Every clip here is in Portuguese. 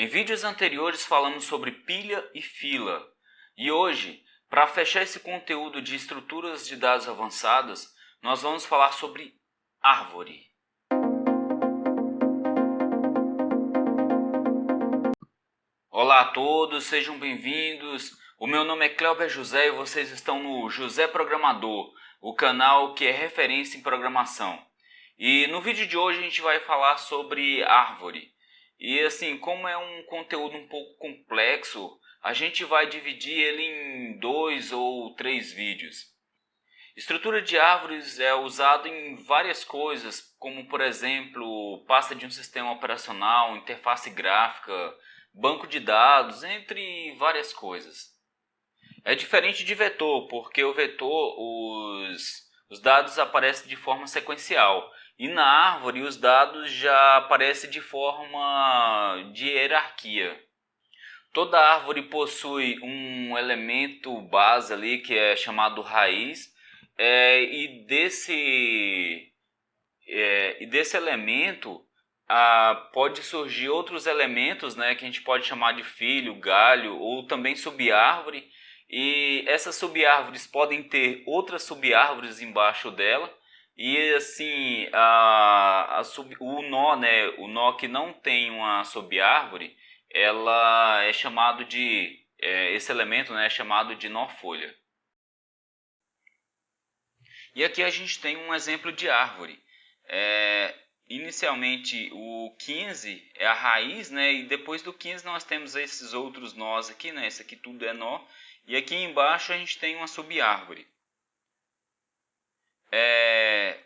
Em vídeos anteriores falamos sobre pilha e fila, e hoje, para fechar esse conteúdo de estruturas de dados avançadas, nós vamos falar sobre árvore. Olá a todos, sejam bem-vindos. O meu nome é Cléber José e vocês estão no José Programador, o canal que é referência em programação. E no vídeo de hoje a gente vai falar sobre árvore. E assim, como é um conteúdo um pouco complexo, a gente vai dividir ele em 2 ou 3 vídeos. Estrutura de árvores é usado em várias coisas, como por exemplo, pasta de um sistema operacional, interface gráfica, banco de dados, entre várias coisas. É diferente de vetor, porque o vetor, os dados aparecem de forma sequencial. E na árvore os dados já aparecem de forma de hierarquia. Toda árvore possui um elemento base ali que é chamado raiz, e desse elemento pode surgir outros elementos, né, que a gente pode chamar de filho, galho ou também subárvore. E essas subárvores podem ter outras subárvores embaixo dela. E assim, o nó, né, o nó que não tem uma subárvore, ela é chamado de, esse elemento, né, é chamado de nó-folha. E aqui a gente tem um exemplo de árvore. Inicialmente o 15 é a raiz, né? E depois do 15 nós temos esses outros nós aqui, né? Esse aqui tudo é nó. E aqui embaixo a gente tem uma subárvore.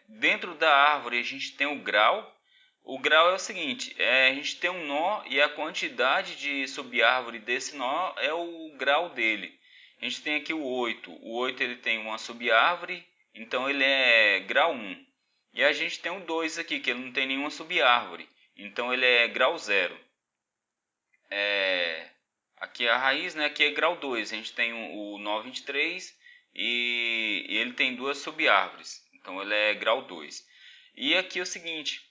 Dentro da árvore a gente tem o grau. O grau é o seguinte, a gente tem um nó e a quantidade de subárvore desse nó é o grau dele. A gente tem aqui o 8. O 8 ele tem uma subárvore, então ele é grau 1. E a gente tem o 2 aqui, que ele não tem nenhuma subárvore, então ele é grau 0. Aqui é a raiz, né? Aqui é grau 2. A gente tem o nó 23 e ele tem duas subárvores, então ele é grau 2. E aqui é o seguinte,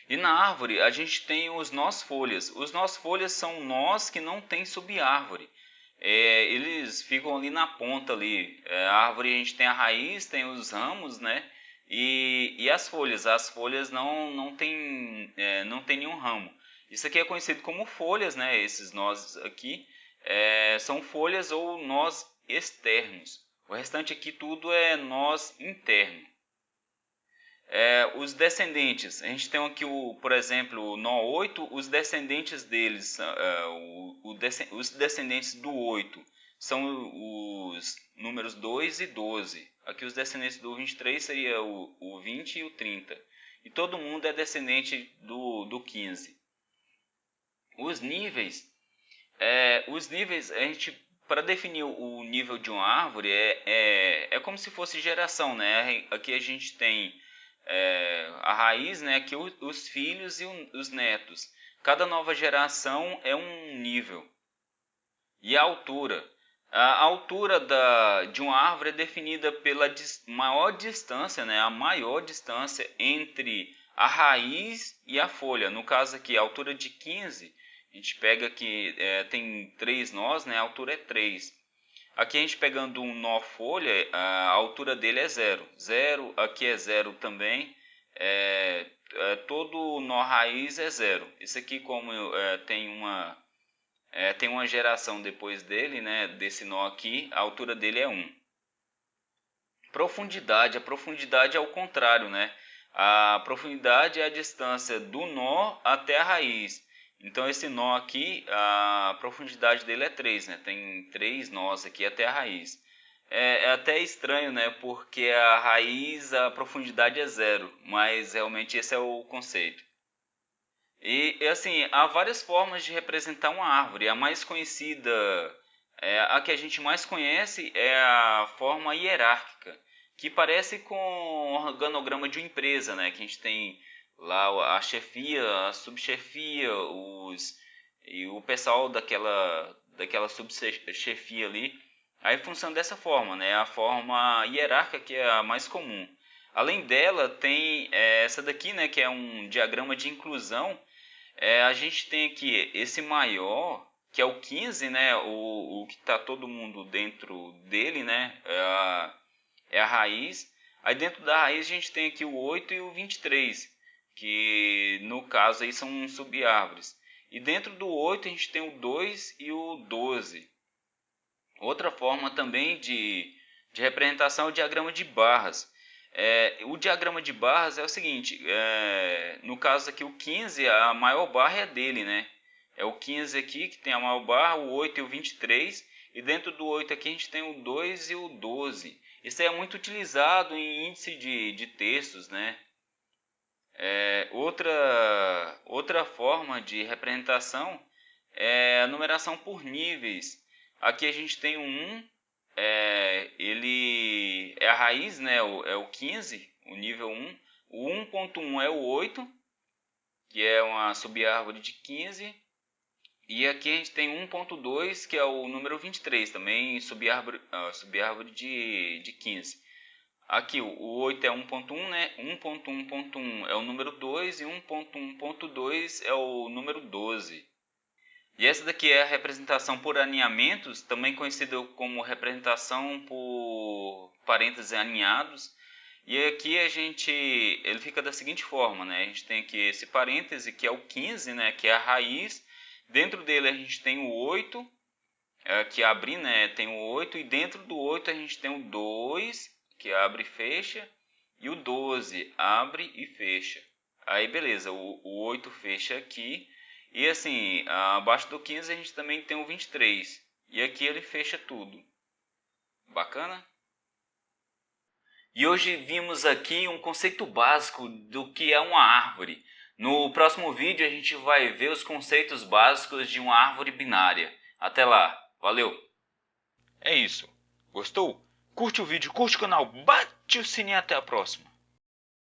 e na árvore a gente tem os nós folhas. Os nós folhas são nós que não tem subárvore. Eles ficam ali na ponta ali. A árvore a gente tem a raiz, tem os ramos, né? E as folhas. As folhas não tem nenhum ramo. Isso aqui é conhecido como folhas, né? Esses nós aqui são folhas ou nós externos. O restante aqui tudo é nós interno. Os descendentes, a gente tem aqui, por exemplo, o nó 8, os descendentes deles, os descendentes do 8 são os números 2 e 12. Aqui os descendentes do 23 seria o 20 e o 30. E todo mundo é descendente do 15. Os níveis, a gente, para definir o nível de uma árvore, é como se fosse geração, né? Aqui a gente tem a raiz, né, aqui os filhos e os netos. Cada nova geração é um nível. E a altura. A altura de uma árvore é definida pela maior distância, né, a maior distância entre a raiz e a folha. No caso aqui, a altura de 15, a gente pega que tem 3 nós, né, a altura é 3. Aqui a gente pegando um nó folha, a altura dele é 0. 0, aqui é 0 também. Todo nó raiz é 0. Esse aqui, como tem uma geração depois dele, né, desse nó aqui, a altura dele é 1. Profundidade. A profundidade é o contrário, né? A profundidade é a distância do nó até a raiz. Então esse nó aqui, a profundidade dele é 3, né? Tem 3 nós aqui até a raiz. É até estranho, né? Porque a raiz, a profundidade é 0, mas realmente esse é o conceito. E assim, há várias formas de representar uma árvore. A mais conhecida, a que a gente mais conhece é a forma hierárquica, que parece com o organograma de uma empresa, né? Que a gente tem lá a chefia, a subchefia, e o pessoal daquela subchefia ali. Aí funciona dessa forma, né? A forma hierárquica, que é a mais comum. Além dela, tem essa daqui, né? Que é um diagrama de inclusão. A gente tem aqui esse maior, que é o 15, né? O que está todo mundo dentro dele, né? É a raiz. Aí dentro da raiz a gente tem aqui o 8 e o 23, que no caso aí são subárvores. E dentro do 8 a gente tem o 2 e o 12. Outra forma também de representação é o diagrama de barras. O diagrama de barras é o seguinte, no caso aqui o 15, a maior barra é dele, né? É o 15 aqui que tem a maior barra, o 8 e o 23, e dentro do 8 aqui a gente tem o 2 e o 12. Isso é muito utilizado em índice de textos, né? Outra forma de representação é a numeração por níveis. Aqui a gente tem o 1, ele é a raiz, né? É o 15, o nível 1. O 1.1 é o 8, que é uma subárvore de 15. E aqui a gente tem 1.2, que é o número 23, também subárvore de 15. Aqui o 8 é 1.1, né? 1.1.1 é o número 2 e 1.1.2 é o número 12. E essa daqui é a representação por alinhamentos, também conhecida como representação por parênteses alinhados. E aqui ele fica da seguinte forma, né? A gente tem aqui esse parêntese que é o 15, né? Que é a raiz. Dentro dele a gente tem o 8, que abre, né? Tem o 8, e dentro do 8 a gente tem o 2, que abre e fecha, e o 12 abre e fecha. Aí beleza, o 8 fecha aqui. E assim, abaixo do 15 a gente também tem o 23. E aqui ele fecha tudo. Bacana? E hoje vimos aqui um conceito básico do que é uma árvore. No próximo vídeo a gente vai ver os conceitos básicos de uma árvore binária. Até lá, valeu! É isso. Gostou? Curte o vídeo, curte o canal, bate o sininho, até a próxima.